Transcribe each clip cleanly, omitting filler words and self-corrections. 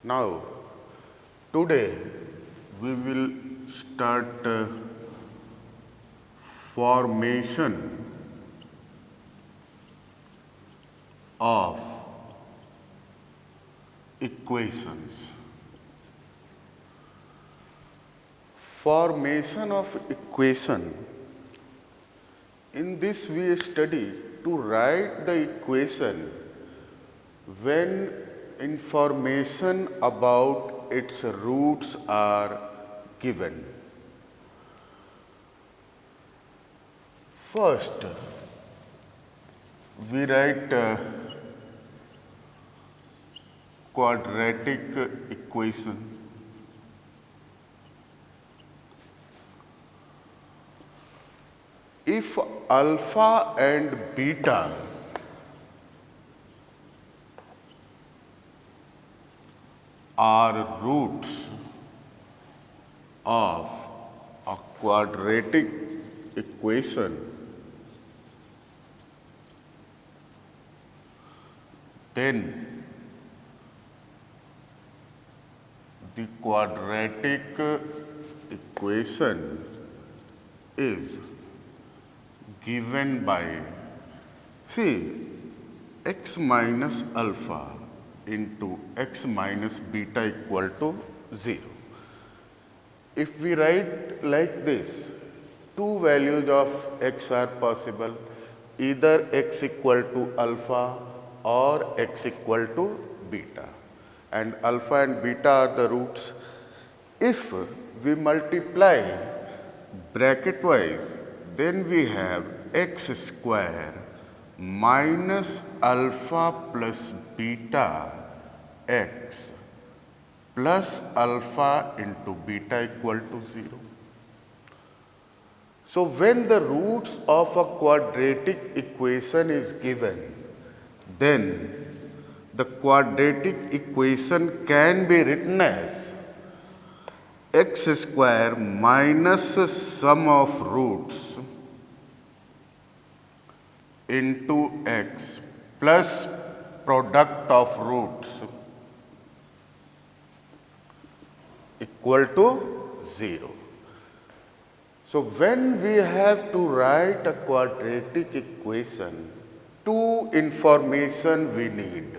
Now, today we will start formation of equations. Formation of equation. In this we study to write the equation when information about its roots are given. First, we write quadratic equation. If alpha and beta are roots of a quadratic equation, then the quadratic equation is given by, see, x minus alpha into x minus beta equal to 0. If we write like this, two values of x are possible, either x equal to alpha or x equal to beta, and alpha and beta are the roots. If we multiply bracket wise, then we have x square minus alpha plus beta x plus alpha into beta equal to 0. So when the roots of a quadratic equation is given, then the quadratic equation can be written as x square minus sum of roots into x plus product of roots equal to 0. So when we have to write a quadratic equation, two information we need: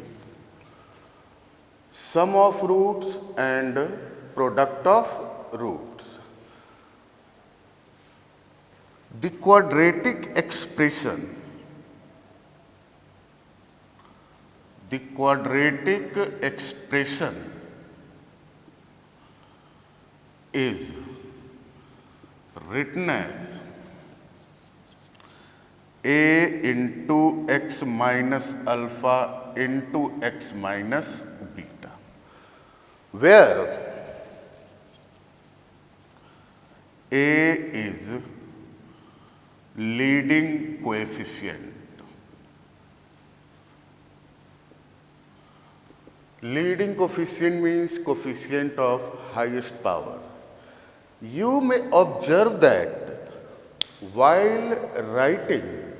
sum of roots and product of roots. The quadratic expression is written as a into x minus alpha into x minus beta, where a is leading coefficient. Leading coefficient means coefficient of highest power. You may observe that while writing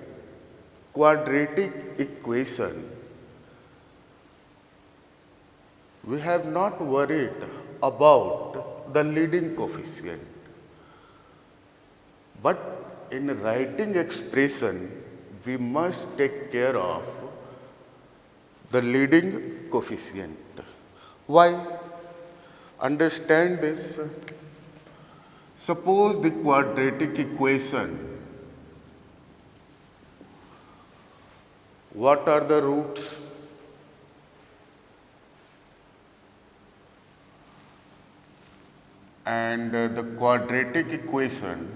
quadratic equation, we have not worried about the leading coefficient. But in writing expression, we must take care of the leading coefficient. Why? Understand this. Suppose the quadratic equation, what are the roots? And the quadratic equation,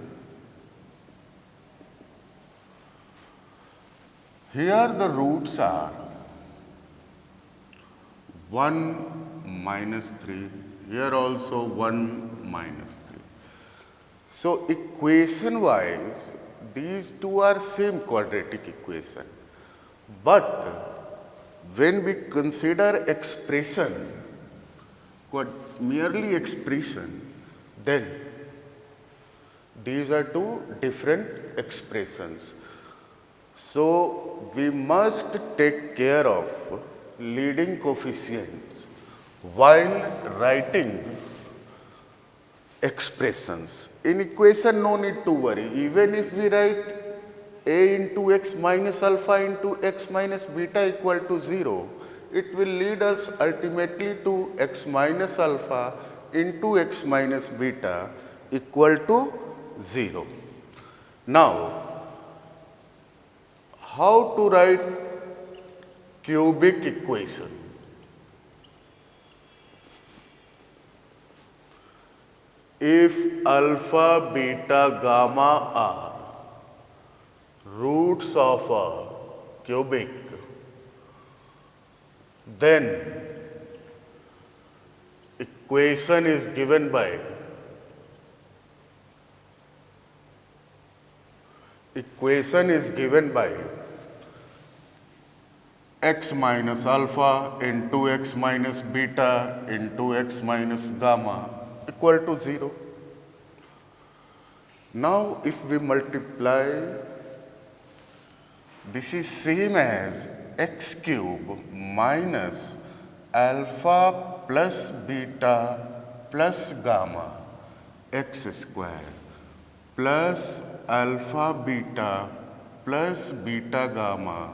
here the roots are 1 minus 3, here also 1 minus 3. So equation wise, these two are same quadratic equation. But when we consider expression, merely expression, then these are two different expressions. So we must take care of leading coefficients while writing expressions. In equation, no need to worry. Even if we write a into x minus alpha into x minus beta equal to 0, it will lead us ultimately to x minus alpha into x minus beta equal to 0. Now, how to write cubic equation? If alpha, beta, gamma are roots of a cubic, then equation is given by x minus alpha into x minus beta into x minus gamma equal to 0. Now, if we multiply, this is same as x cube minus alpha plus beta plus gamma x square plus alpha beta plus beta gamma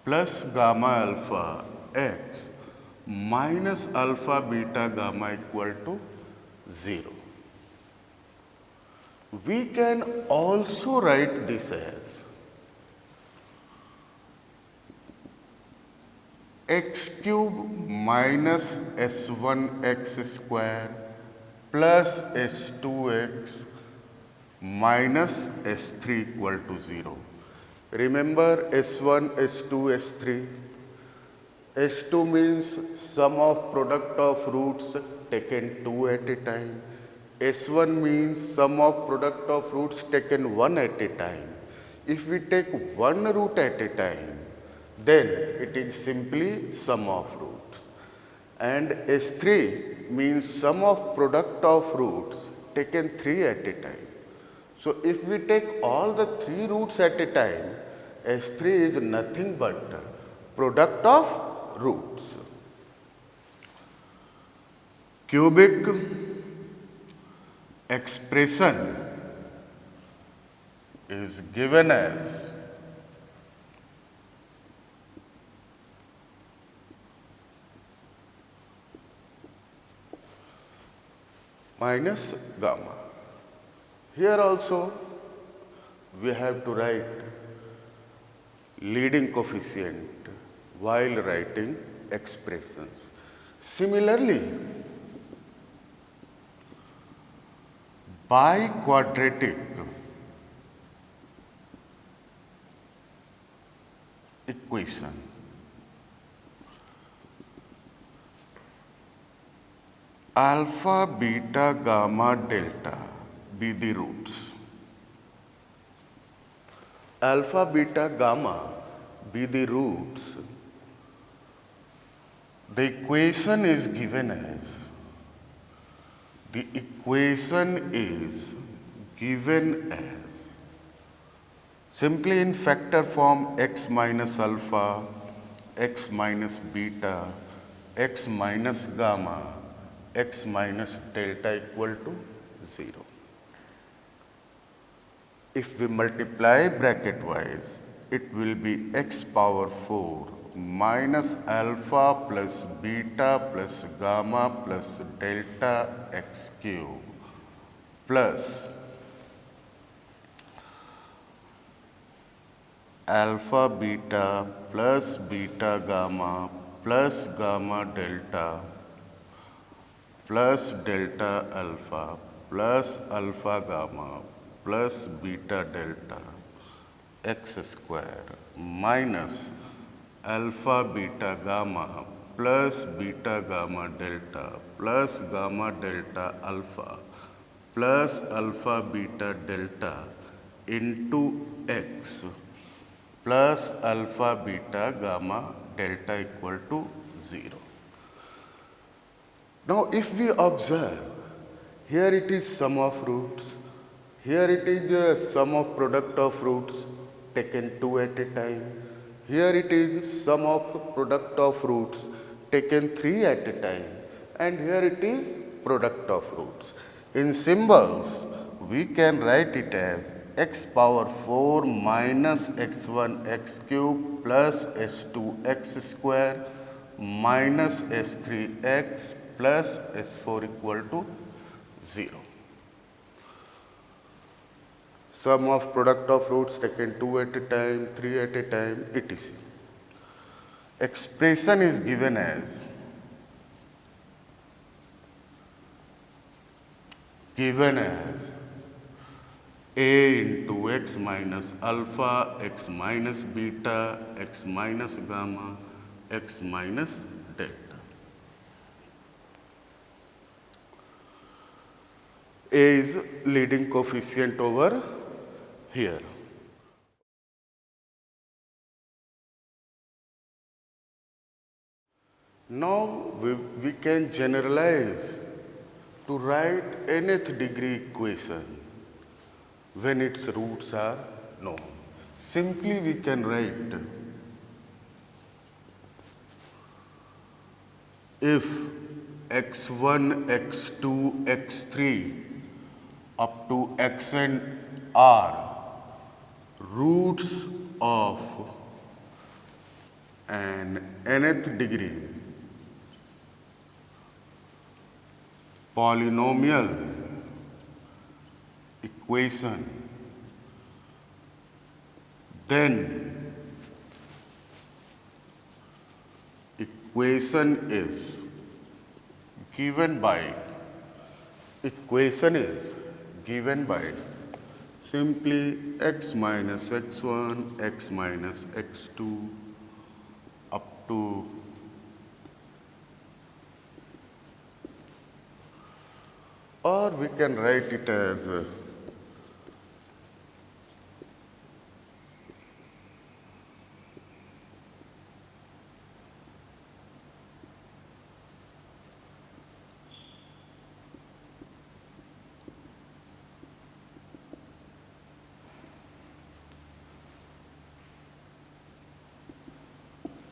plus gamma alpha x minus alpha beta gamma equal to 0. We can also write this as x cube minus s1 x square plus s2x minus s3 equal to 0. Remember s1, s2, s3. s2 means sum of product of roots taken 2 at a time. s1 means sum of product of roots taken 1 at a time. If we take one root at a time, then it is simply sum of roots. And s3 means sum of product of roots taken 3 at a time. So if we take all the 3 roots at a time, s3 is nothing but product of roots. Cubic expression is given as minus gamma. Here also we have to write leading coefficient while writing expressions. Similarly, by quadratic equation, alpha, beta, gamma, delta be the roots. Alpha, beta, gamma be the roots. The equation is given as simply in factor form x minus alpha, x minus beta, x minus gamma, x minus delta equal to 0. If we multiply bracket wise, it will be x power 4 minus alpha plus beta plus gamma plus delta x cube plus alpha beta plus beta gamma plus gamma delta plus delta alpha plus alpha gamma plus beta delta x square minus alpha beta gamma plus beta gamma delta plus gamma delta alpha plus alpha beta delta into x plus alpha beta gamma delta equal to 0. Now if we observe, here it is sum of roots, here it is the sum of product of roots taken 2 at a time. Here it is sum of product of roots taken 3 at a time. and here it is product of roots. In symbols, we can write it as x power 4 minus x1 x cube plus s2 x square minus s3 x plus s4 equal to 0. Sum of product of roots taken 2 at a time, 3 at a time, etc. Expression is given as a into x minus alpha, x minus beta, x minus gamma, x minus delta. A is leading coefficient over here. Now we can generalize to write nth degree equation when its roots are known. Simply we can write if x1, x2, x3 up to xn are roots of an nth degree polynomial equation, then equation is given by simply x minus x1, x minus x2 up to or we can write it as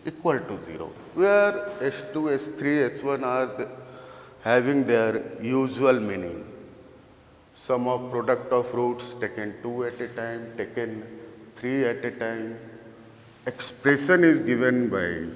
equal to 0, where S2, S3, S1 are having their usual meaning. Sum of product of roots taken 2 at a time, taken 3 at a time. Expression is given by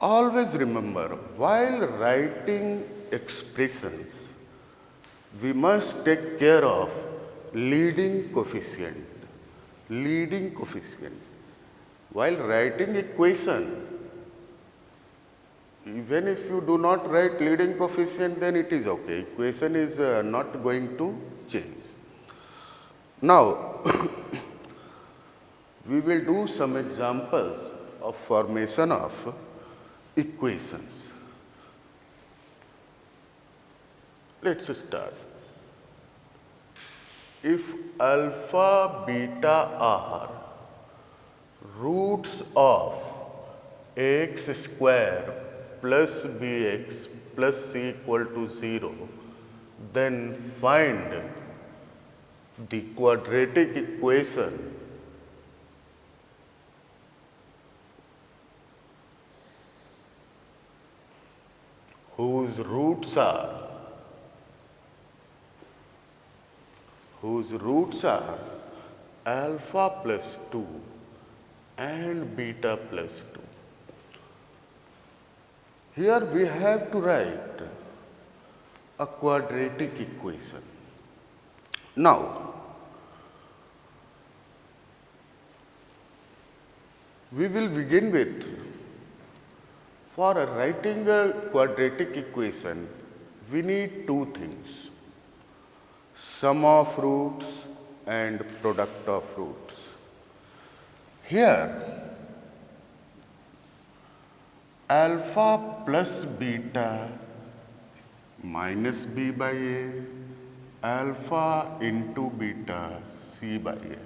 always remember, while writing expressions, we must take care of leading coefficient. While writing equation, even if you do not write leading coefficient, then it is okay. Equation is not going to change. Now, we will do some examples of formation of equations. Let's start. If alpha, beta are roots of ax square plus bx plus c equal to 0, then find the quadratic equation whose roots are alpha plus 2 and beta plus 2. Here we have to write a quadratic equation. Now, we will begin with, for writing a quadratic equation, we need two things: sum of roots and product of roots. Here, alpha plus beta minus b by a, alpha into beta c by a.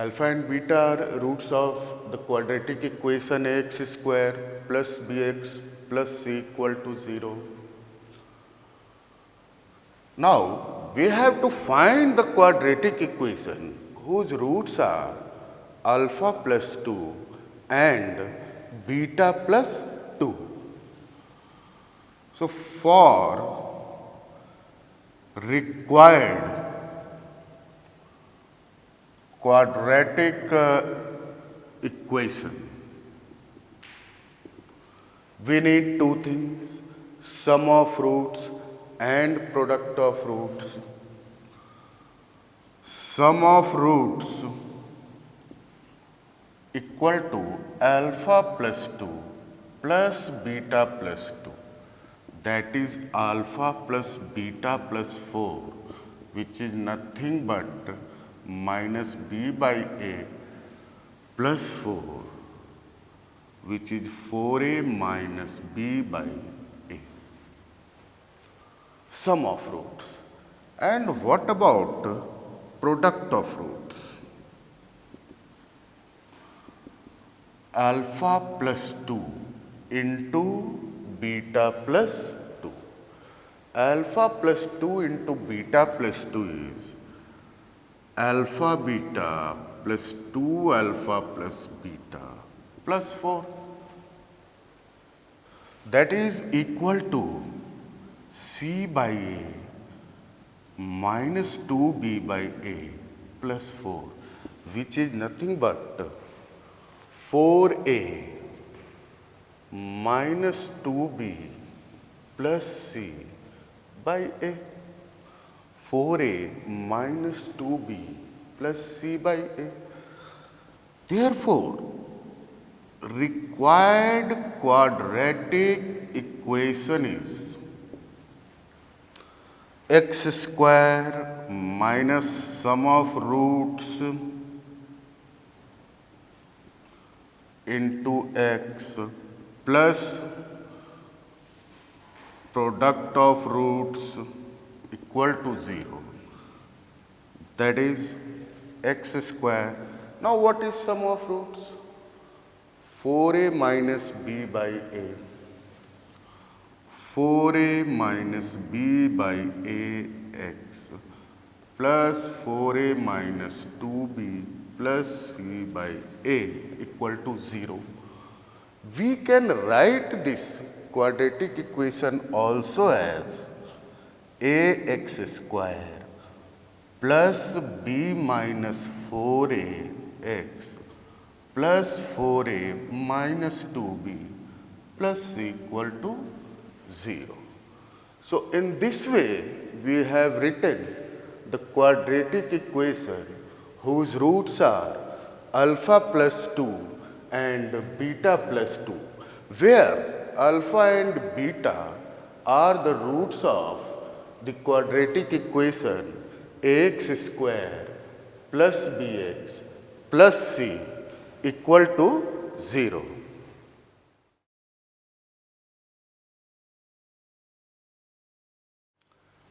Alpha and beta are roots of the quadratic equation ax square plus bx plus c equal to 0. Now, we have to find the quadratic equation whose roots are alpha plus 2 and beta plus 2. So, for required quadratic equation, we need two things, sum of roots and product of roots. Sum of roots equal to alpha plus 2 plus beta plus 2, that is alpha plus beta plus 4, which is nothing but minus b by a plus 4, which is 4a minus b by a. Sum of roots. And what about product of roots? Alpha plus 2 into beta plus 2. Alpha plus 2 into beta plus 2 is alpha beta plus 2 alpha plus beta plus 4. That is equal to c by a minus 2b by a plus 4, which is nothing but 4a minus 2b plus c by a. 4a minus 2b plus c by a. Therefore, required quadratic equation is x square minus sum of roots into x plus product of roots equal to 0. That is x square. Now what is sum of roots? 4a minus b by a. 4a minus b by a x plus 4a minus 2b plus c by a equal to 0. We can write this quadratic equation also as ax square plus b minus 4a x plus 4a minus 2b plus c equal to 0. So, in this way, we have written the quadratic equation whose roots are alpha plus 2 and beta plus 2, where alpha and beta are the roots of the quadratic equation ax square plus bx plus c equal to 0.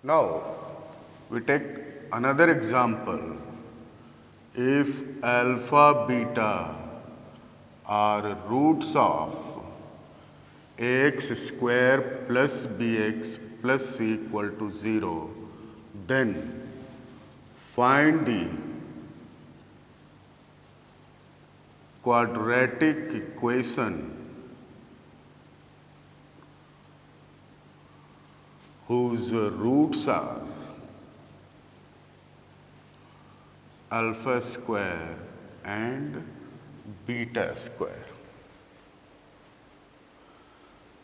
Now, we take another example. If alpha, beta are roots of ax square plus bx plus c equal to 0, then find the quadratic equation whose roots are alpha square and beta square.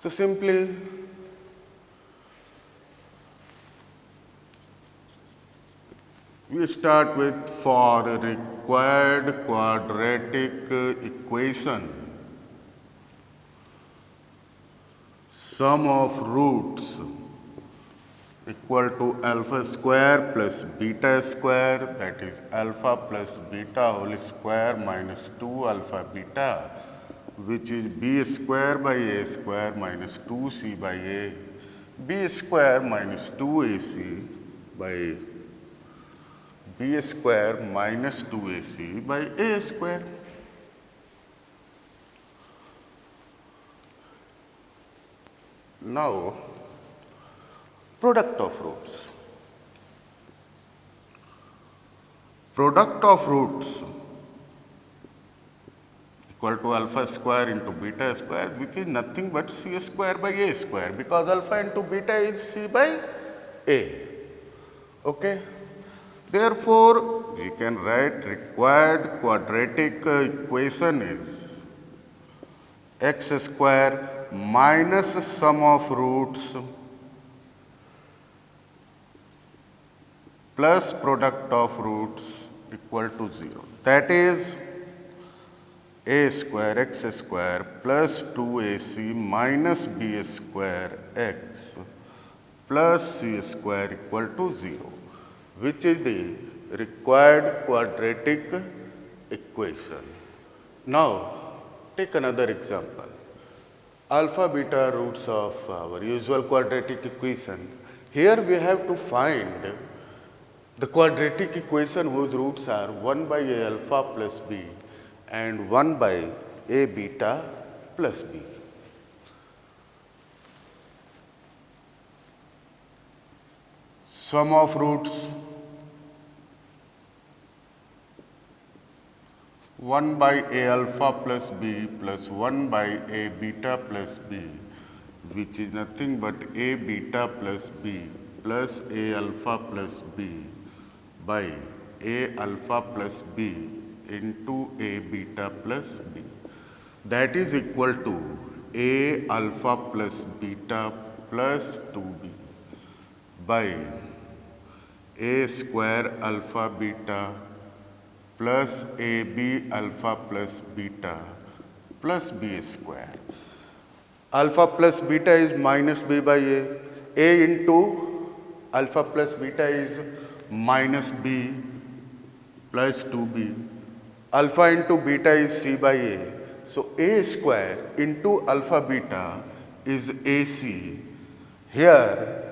So simply we start with for required quadratic equation, sum of roots equal to alpha square plus beta square, that is alpha plus beta whole square minus 2 alpha beta, which is b square by a square minus 2c by a, b square minus 2ac by a. b square minus 2ac by a square. Now, product of roots. Product of roots equal to alpha square into beta square, which is nothing but c square by a square, because alpha into beta is c by a. Okay. Therefore, we can write required quadratic equation is x square minus sum of roots plus product of roots equal to 0. That is a square x square plus 2ac minus b square x plus c square equal to 0, which is the required quadratic equation. Now, take another example. Alpha beta roots of our usual quadratic equation. Here we have to find the quadratic equation whose roots are 1 by a alpha plus b and 1 by a beta plus b. Sum of roots 1 by a alpha plus b plus 1 by a beta plus b, which is nothing but a beta plus b plus a alpha plus b by a alpha plus b into a beta plus b. That is equal to a alpha plus beta plus 2b by a square alpha beta plus ab alpha plus beta plus b square. Alpha plus beta is minus b by a into alpha plus beta is minus b plus 2b. Alpha into beta is c by a. So, a square into alpha beta is ac. Here,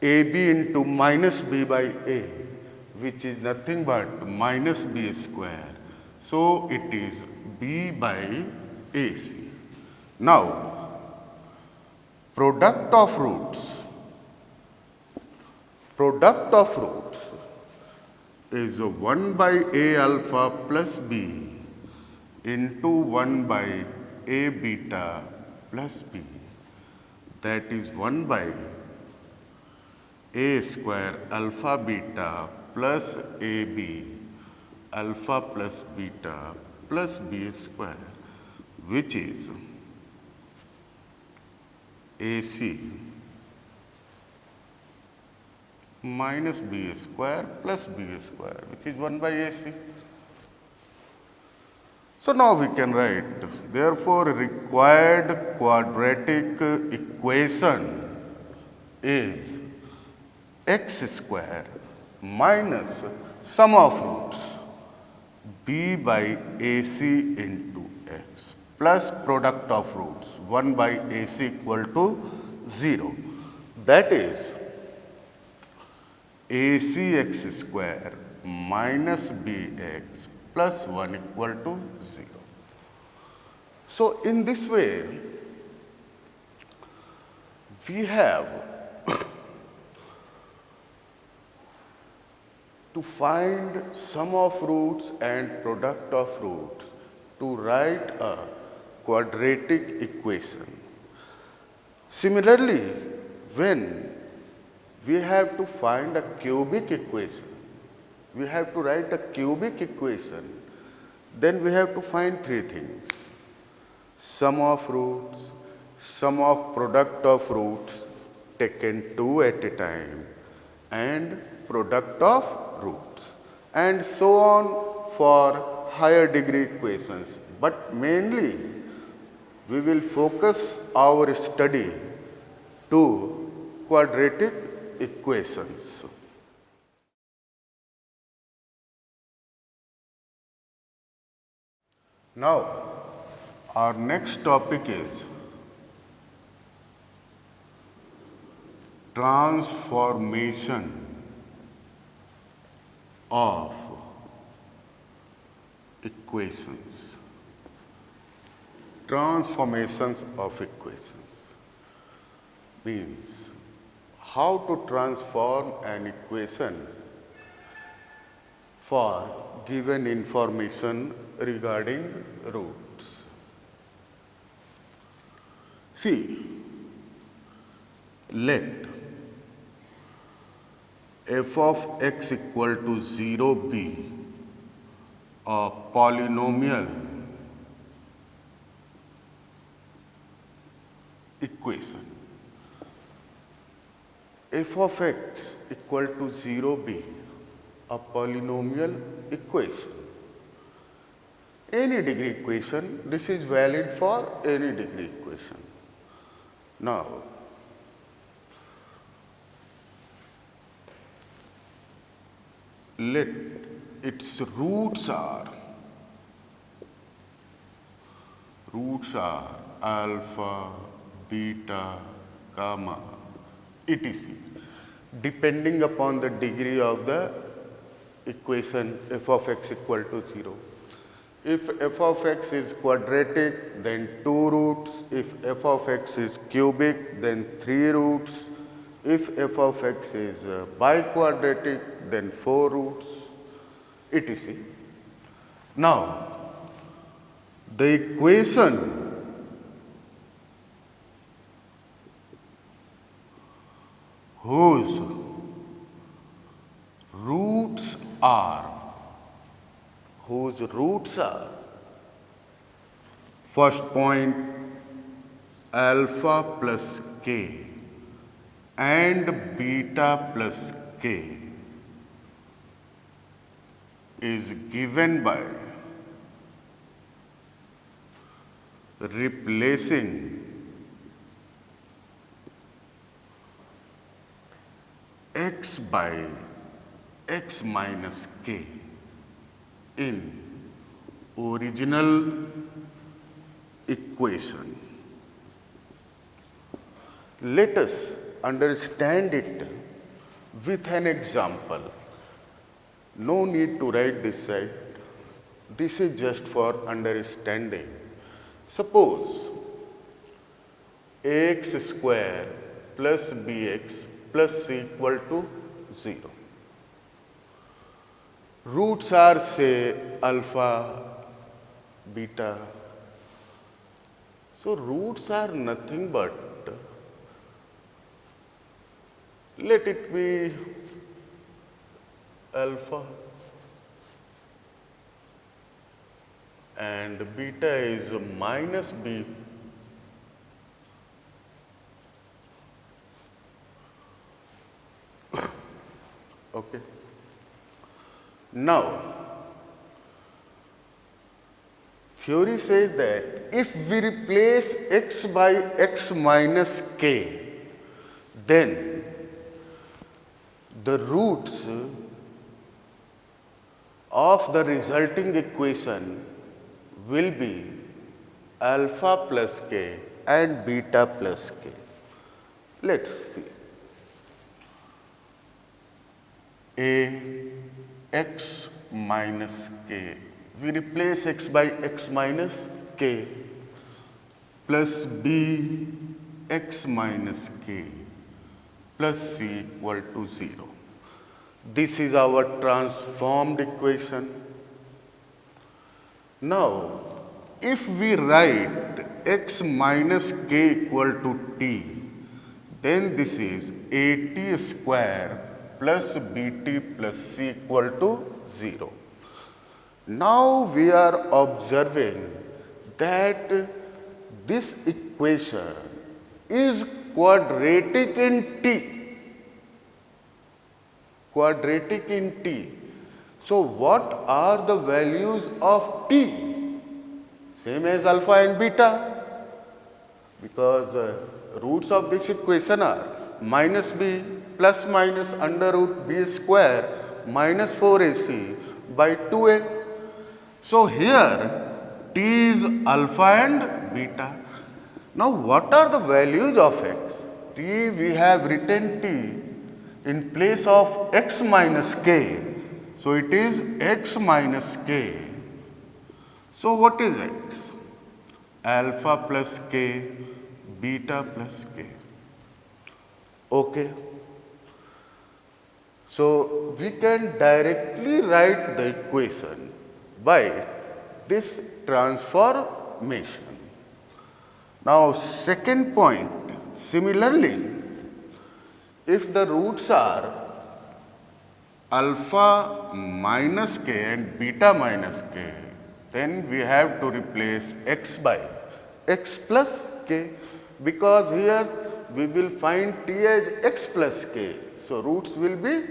ab into minus b by a, which is nothing but minus b square. So, it is b by ac. Now, product of roots. Product of roots is 1 by a alpha plus b into 1 by a beta plus b. That is 1 by a square alpha beta plus ab alpha plus beta plus b square, which is ac minus b square plus b square, which is 1 by ac. So, now we can write, therefore, required quadratic equation is x square minus sum of roots b by ac into x plus product of roots 1 by ac equal to 0. That is ac x square minus bx plus 1 equal to 0. So, in this way, we have to find sum of roots and product of roots to write a quadratic equation. Similarly, when we have to find a cubic equation, we have to write a cubic equation, then we have to find three things: sum of roots, sum of product of roots taken two at a time, and product of roots, and so on for higher degree equations. But mainly we will focus our study to quadratic equations. Now, our next topic is transformation of equations. Transformations of equations means how to transform an equation for given information regarding roots. See, let f of x equal to 0 be a polynomial equation. F of x equal to 0 be a polynomial equation. Any degree equation, this is valid for any degree equation. Now, let its roots are alpha, beta, gamma, etc. depending upon the degree of the equation f of x equal to 0. If f of x is quadratic, then 2 roots. If f of x is cubic, then 3 roots. If f of x is biquadratic, then 4 roots, etc. Now, the equation whose roots are first point alpha plus k and beta plus k is given by replacing x by x minus k in original equation. Let us understand it with an example. No need to write this side. This is just for understanding. Suppose ax square plus bx plus c equal to 0. Roots are, say, alpha, beta. So roots are nothing but, let it be alpha, and beta is minus b. Okay. Now, theory says that if we replace x by x minus k, then the roots of the resulting equation will be alpha plus k and beta plus k. Let's see. X minus k. We replace x by x minus k plus b x minus k plus c equal to 0. This is our transformed equation. Now, if we write x minus k equal to t, then this is at square plus bt plus c equal to 0. Now we are observing that this equation is quadratic in t. Quadratic in t. So what are the values of t? Same as alpha and beta, because roots of this equation are minus b plus minus under root b square minus 4ac by 2a. So here t is alpha and beta. Now what are the values of x? T, we have written t in place of x minus k. So it is x minus k. So what is x? Alpha plus k, beta plus k. Okay. So we can directly write the equation by this transformation. Now second point, similarly, if the roots are alpha minus k and beta minus k, then we have to replace x by x plus k, because here we will find t as x plus k. So roots will be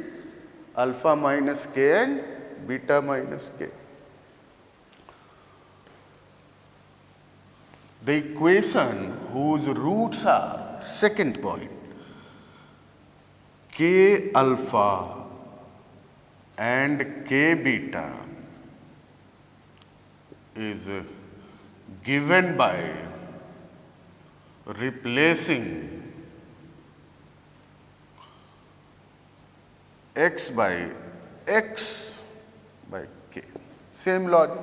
alpha minus k and beta minus k. The equation whose roots are, second point, k alpha and k beta is given by replacing x by x by k. Same logic.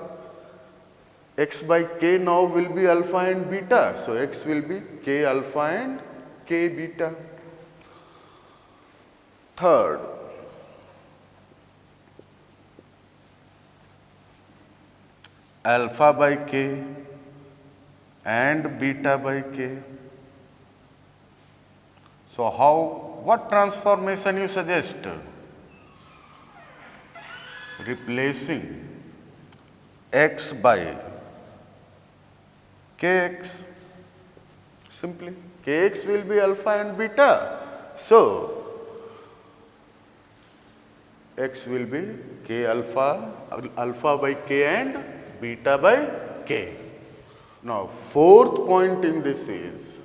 X by k now will be alpha and beta. So x will be k alpha and k beta. Third, alpha by k and beta by k. So what transformation you suggest? Replacing x by kx. Simply, kx will be alpha and beta. So x will be k alpha, alpha by k and beta by k. Now fourth point in this is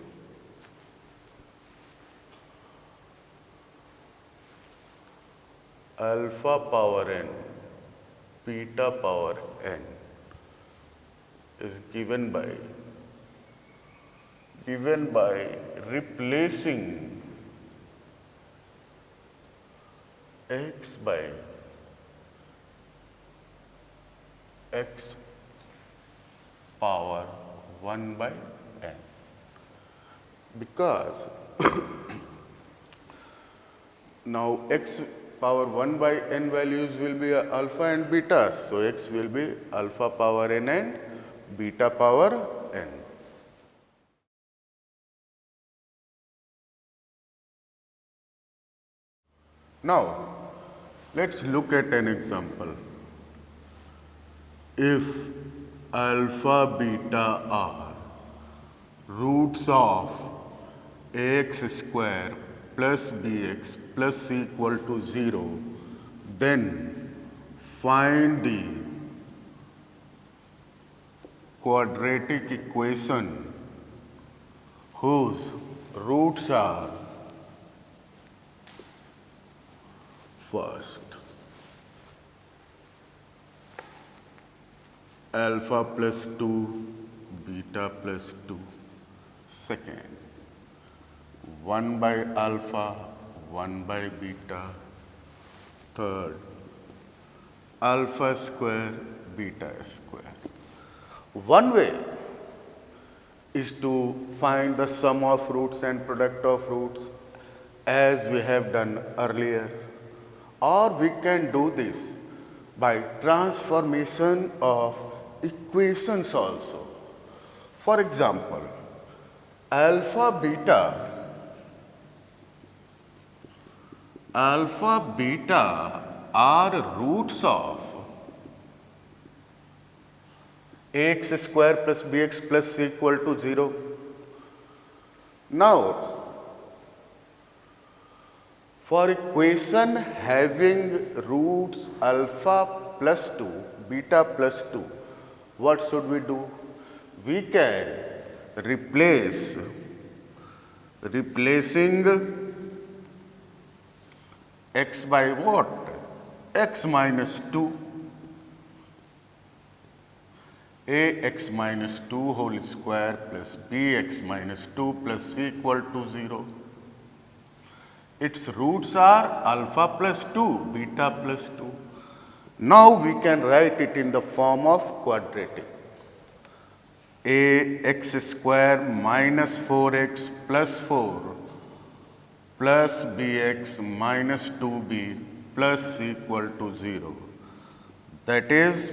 alpha power n, beta power n is given by replacing x by x power 1 by n, because now x power 1 by n values will be alpha and beta. So x will be alpha power n and beta power n. Now let's look at an example. If alpha beta are roots of ax square plus bx plus c equal to 0, then find the quadratic equation whose roots are, first, alpha plus 2, beta plus 2, second, 1 by alpha, 1 by beta, third, alpha square, beta square. One way is to find the sum of roots and product of roots as we have done earlier, or we can do this by transformation of equations also. For example, alpha beta are roots of ax square plus bx plus c equal to 0. Now, for equation having roots alpha plus 2, beta plus 2, what should we do? We can replacing x by what? X minus 2. Ax minus 2 whole square plus bx minus 2 plus c equal to 0. Its roots are alpha plus 2, beta plus 2. Now we can write it in the form of quadratic. Ax square minus 4x plus 4 plus bx minus 2b plus c equal to 0. That is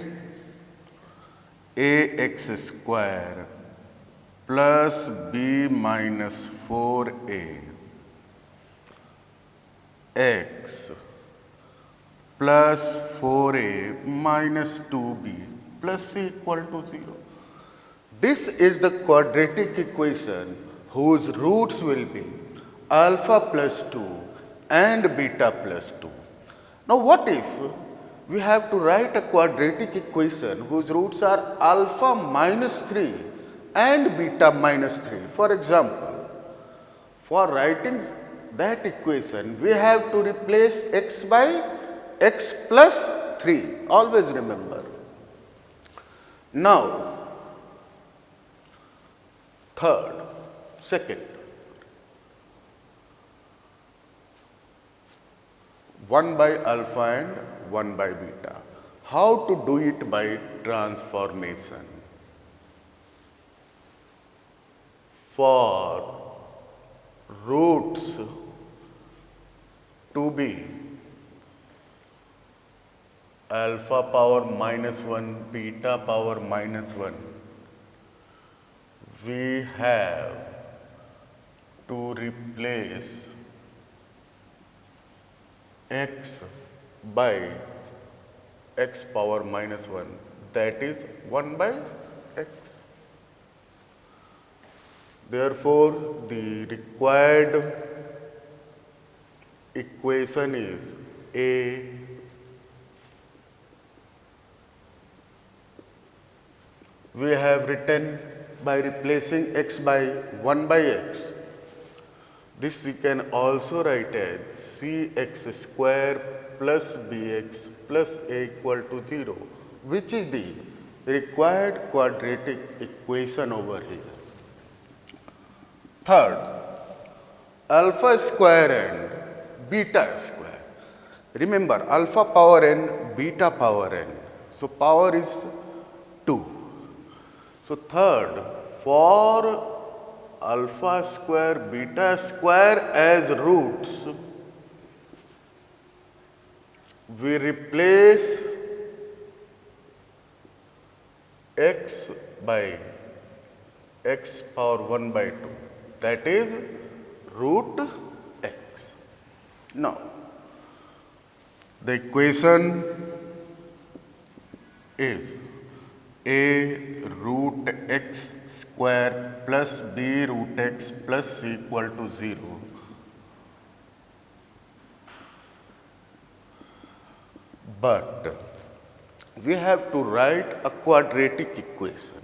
ax square plus b minus 4a x plus 4a minus 2b plus c equal to 0. This is the quadratic equation whose roots will be alpha plus 2 and beta plus 2. Now what if we have to write a quadratic equation whose roots are alpha minus 3 and beta minus 3? For example, for writing that equation, we have to replace x by x plus 3. Always remember. Now, second, 1 by alpha and 1 by beta. How to do it by transformation? For roots to be alpha power minus 1, beta power minus 1, we have to replace x by x power minus 1, that is 1 by x. Therefore, the required equation is A we have written by replacing x by 1 by x. This we can also write as cx square plus bx plus a equal to 0, which is the required quadratic equation over here. Third, alpha square and beta square. Remember, alpha power n, beta power n. So, power is 2. So, third, for alpha square, beta square as roots, we replace x by x power 1 by 2, that is root x. Now, the equation is a root x square plus b root x plus c equal to 0. But we have to write a quadratic equation.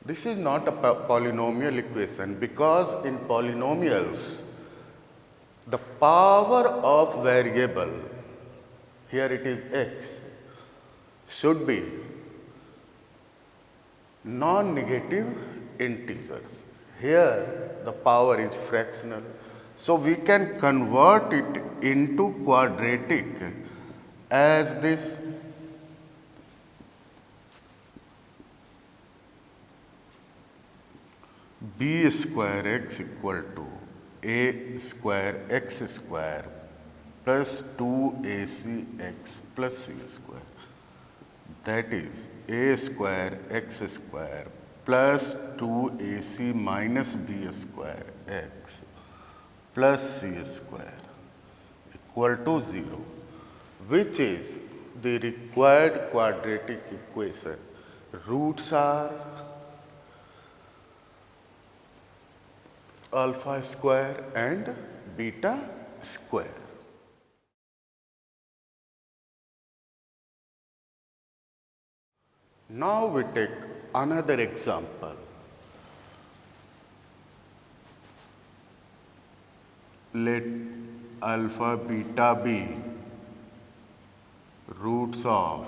This is not a polynomial equation, because in polynomials, the power of variable, here it is x, should be non-negative integers. Here the power is fractional. So we can convert it into quadratic as this b square x equal to a square x square plus 2ac x plus c square. That is a square x square plus 2ac minus b square x plus c square equal to 0, which is the required quadratic equation. Roots are alpha square and beta square. Now we take another example. Let alpha beta be roots of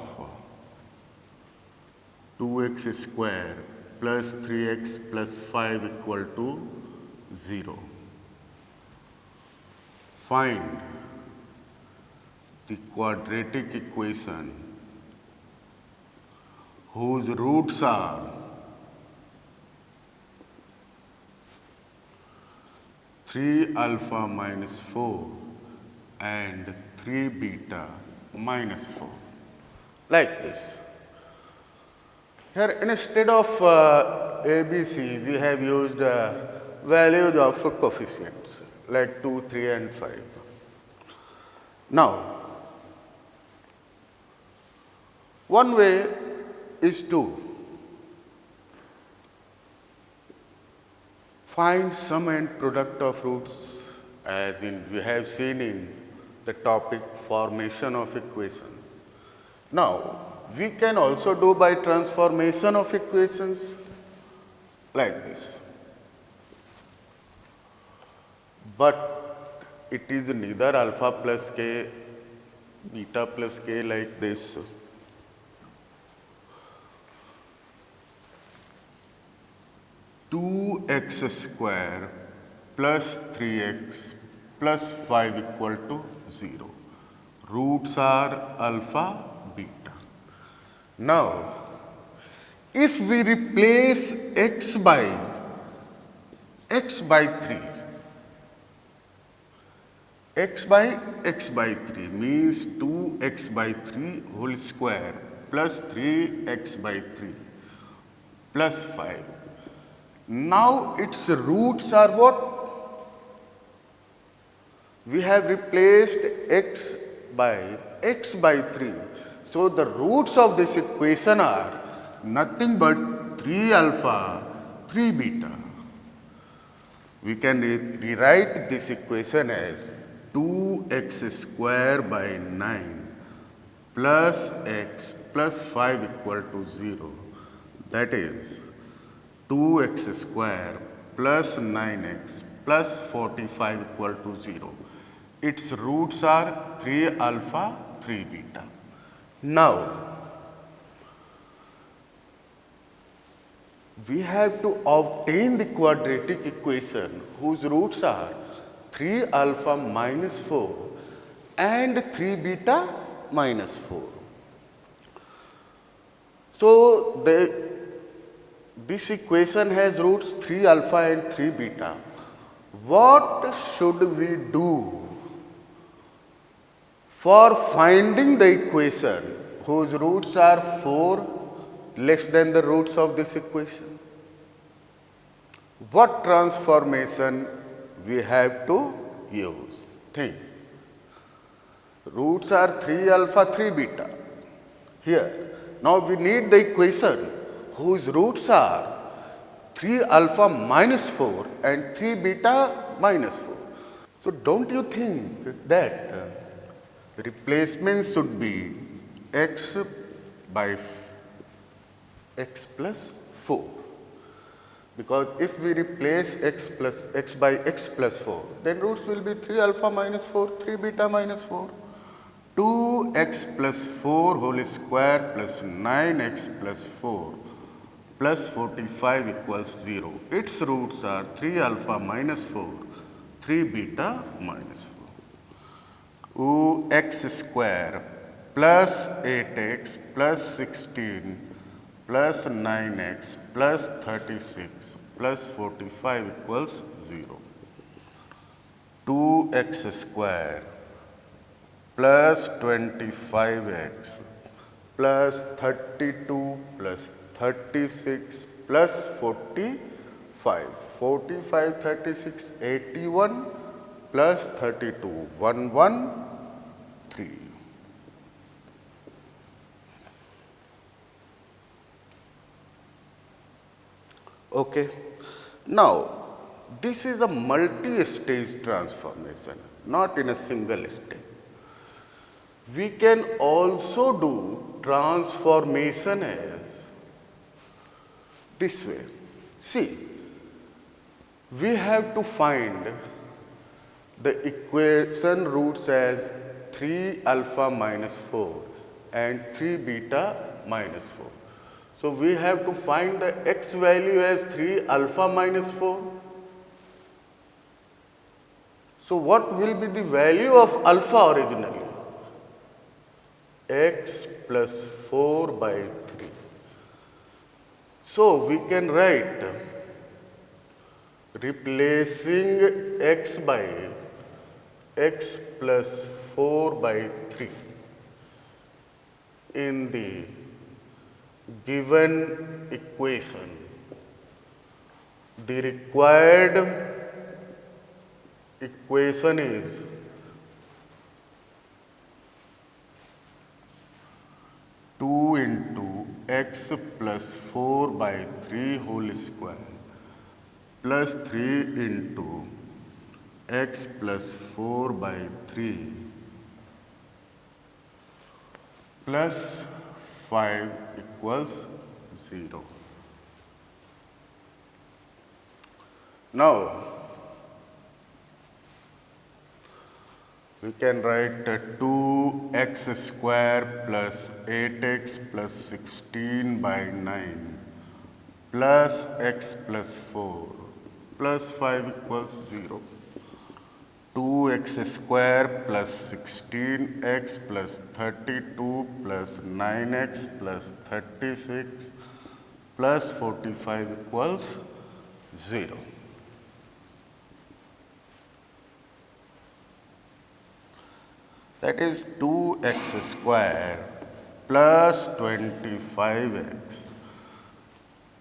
2x square plus 3x plus 5 equal to 0. Find the quadratic equation whose roots are 3 alpha minus 4 and 3 beta minus 4. Like this. Here instead of ABC, we have used values of coefficients like 2, 3 and 5. Now, one way is to find sum and product of roots, as in we have seen in the topic formation of equations. Now, we can also do by transformation of equations like this. But it is neither alpha plus k, beta plus k like this. Two x square plus 3x plus 5 equal to 0. Roots are alpha, beta. Now, if we replace x by 3, x by 3 means 2x by 3 whole square plus 3x by 3 plus 5. Now its roots are what? We have replaced x by 3. So the roots of this equation are nothing but 3 alpha, 3 beta. We can rewrite this equation as 2x square by 9 plus x plus 5 equal to 0. That is 2x square plus 9x plus 45 equal to 0. Its roots are 3 alpha, 3 beta. Now, we have to obtain the quadratic equation whose roots are 3 alpha minus 4 and 3 beta minus 4. So, this equation has roots 3 alpha and 3 beta. What should we do for finding the equation whose roots are 4 less than the roots of this equation? What transformation we have to use? Think. Roots are 3 alpha, 3 beta. Here. Now we need the equation whose roots are 3 alpha minus 4 and 3 beta minus 4. So don't you think that replacement should be x by x plus 4? Because if we replace x by x plus 4, then roots will be 3 alpha minus 4, 3 beta minus 4. 2x plus 4 whole square plus 9x plus 4 plus 45 equals 0. Its roots are 3 alpha minus 4, 3 beta minus 4. X square plus 8x plus 16 plus 9x plus 36 plus 45 equals 0. 2x square plus 25x plus 32 plus 36 plus 45. 45, 36, 81 plus 32, 113. Okay. Now, this is a multi-stage transformation, not in a single step. We can also do transformation as this way. See, we have to find the equation roots as 3 alpha minus 4 and 3 beta minus 4. So we have to find the x value as 3 alpha minus 4. So what will be the value of alpha originally? x plus 4 by 3. So we can write replacing x by x plus 4 by 3 in the given equation. The required equation is two into x plus 4 by 3 whole square plus 3 into x plus 4 by 3 plus 5 equals 0. Now, we can write 2x square plus 8x plus 16 by 9 plus x plus 4 plus 5 equals 0. 2x square plus 16x plus 32 plus 9x plus 36 plus 45 equals 0. That is 2x square plus 25x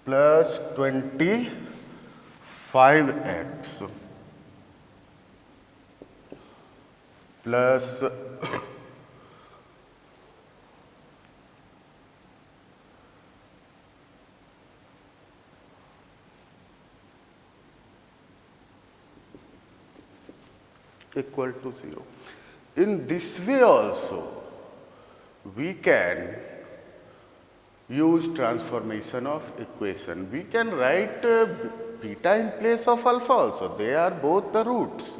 plus 25x plus equal to 0. In this way also, we can use transformation of equation. We can write beta in place of alpha also. They are both the roots.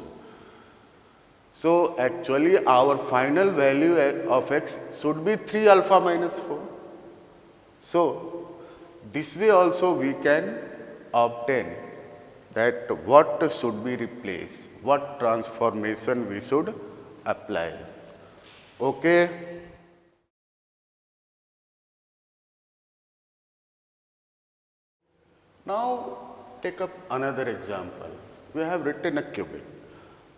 So actually our final value of x should be 3 alpha minus 4. So this way also we can obtain that what should be replaced, what transformation we should apply. Okay. Now take up another example. We have written a cubic.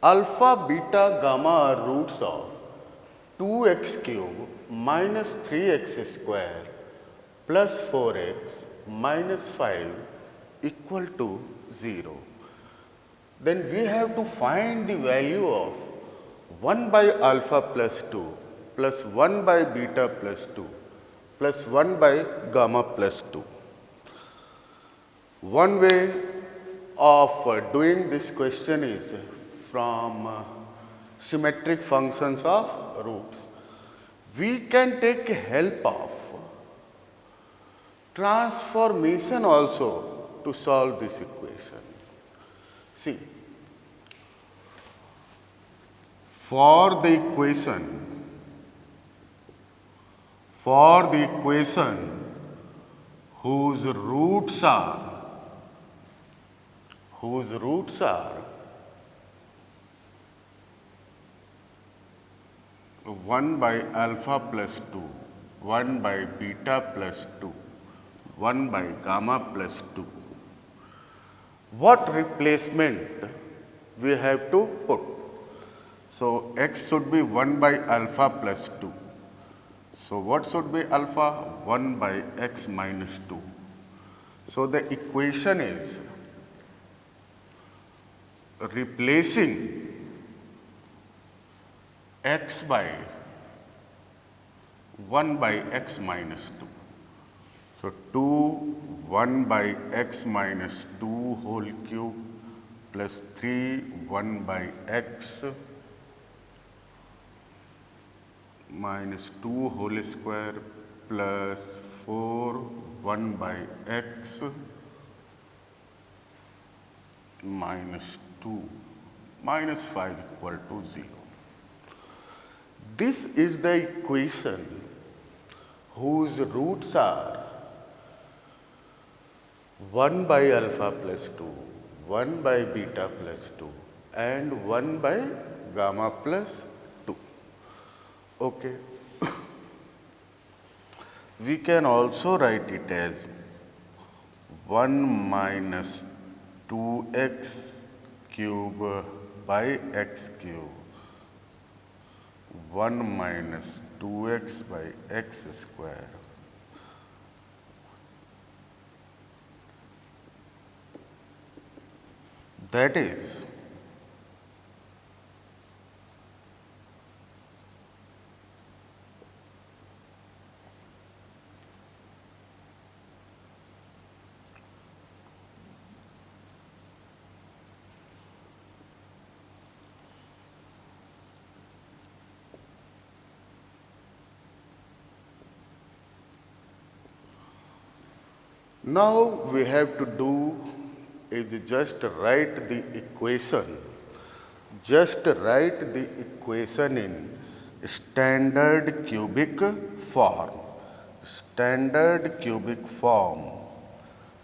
Alpha, beta, gamma are roots of 2x cube minus 3x square plus 4x minus 5 equal to 0. Then we have to find the value of 1 by alpha plus 2 plus 1 by beta plus 2 plus 1 by gamma plus 2. One way of doing this question is from symmetric functions of roots. We can take help of transformation also to solve this equation. See, for the equation whose roots are 1 by alpha plus 2, 1 by beta plus 2, 1 by gamma plus 2. What replacement we have to put? So x should be 1 by alpha plus 2. So what should be alpha? 1 by x minus 2. So the equation is replacing x by 1 by x minus 2. So 1 by x minus 2 whole cube plus 3 1 by x minus 2 whole square plus 4 1 by x minus 2 minus 5 equal to 0. This is the equation whose roots are 1 by alpha plus 2, 1 by beta plus 2 and 1 by gamma plus 2. Okay. We can also write it as 1 minus 2x cube by x cube. 1 minus 2x by x square. That is now we have to do is just write the equation. Just write the equation in standard cubic form. Standard cubic form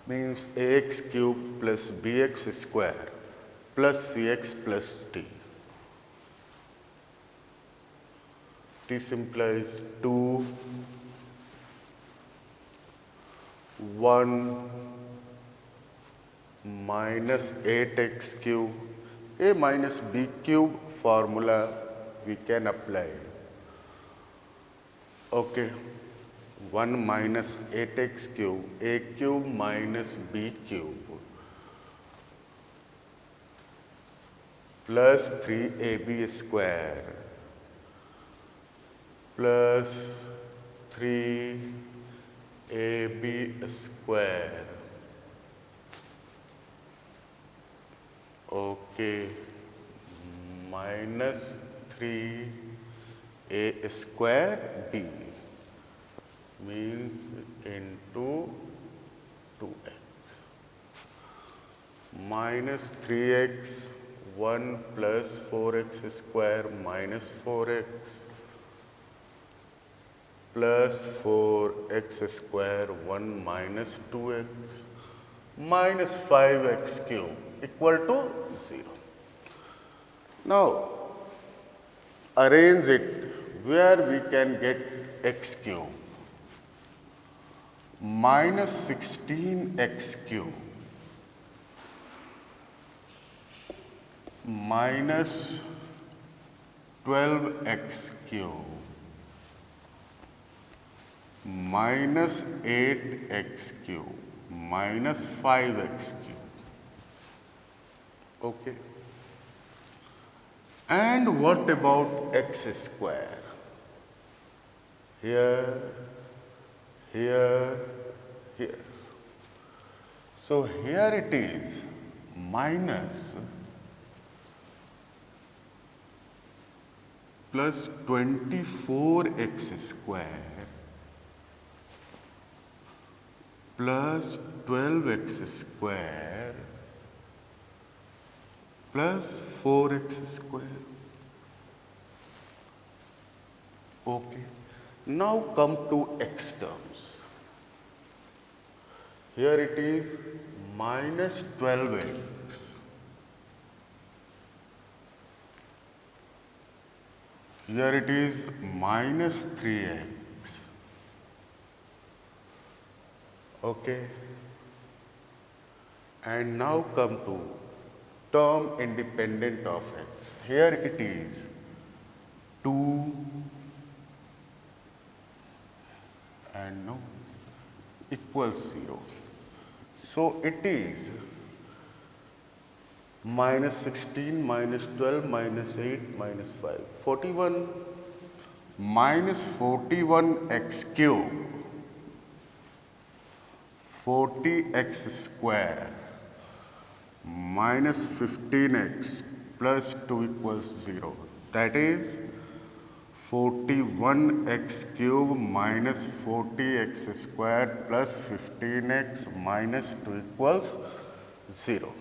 means ax cube plus bx square plus cx plus t. This implies 2, 1 minus 8x cube, a minus b cube formula we can apply. Okay, 1 minus 8x cube, a cube minus b cube plus 3ab square plus 3ab square. Okay, minus 3a square b means into 2x minus 3x 1 plus 4x square minus 4x plus 4x square 1 minus 2x minus 5x cube equal to 0. Now, arrange it where we can get x cube. Minus 16x cube minus 12x cube minus 8x cube minus 5x cube. Okay. And what about x square? Here, here, here. So here it is minus plus 24x square plus 12x square plus 4x square. Okay. Now come to x terms. Here it is minus 12x. Here it is minus 3x. Okay. And now come to term independent of x. Here it is 2 and no equals 0. So it is minus 16, minus 12, minus 8, minus 5. 41 minus 41x cube, 40x square minus 15x plus 2 equals 0. That is 41x cube minus 40x square plus 15x minus 2 equals 0.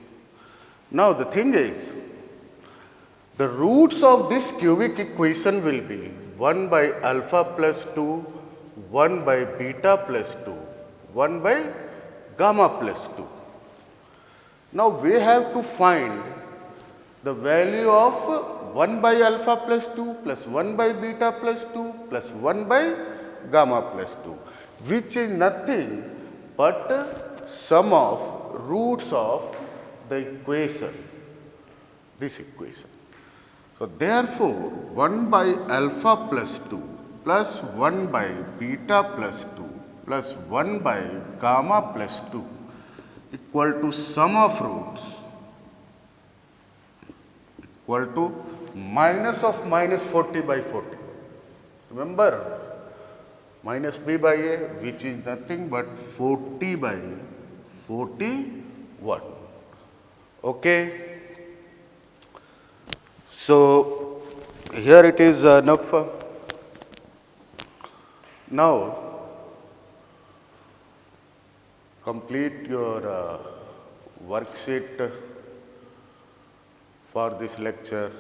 Now the thing is, the roots of this cubic equation will be 1 by alpha plus 2, 1 by beta plus 2, 1 by gamma plus 2. Now we have to find the value of 1 by alpha plus 2 plus 1 by beta plus 2 plus 1 by gamma plus 2. which is nothing but sum of roots of the equation, this equation. So therefore, 1 by alpha plus 2 plus 1 by beta plus 2 plus 1 by gamma plus 2 equal to sum of roots equal to minus of minus 40 by 40. Remember, minus b by a, which is nothing but 40 by 41. Okay. So here it is enough. Now complete your worksheet for this lecture.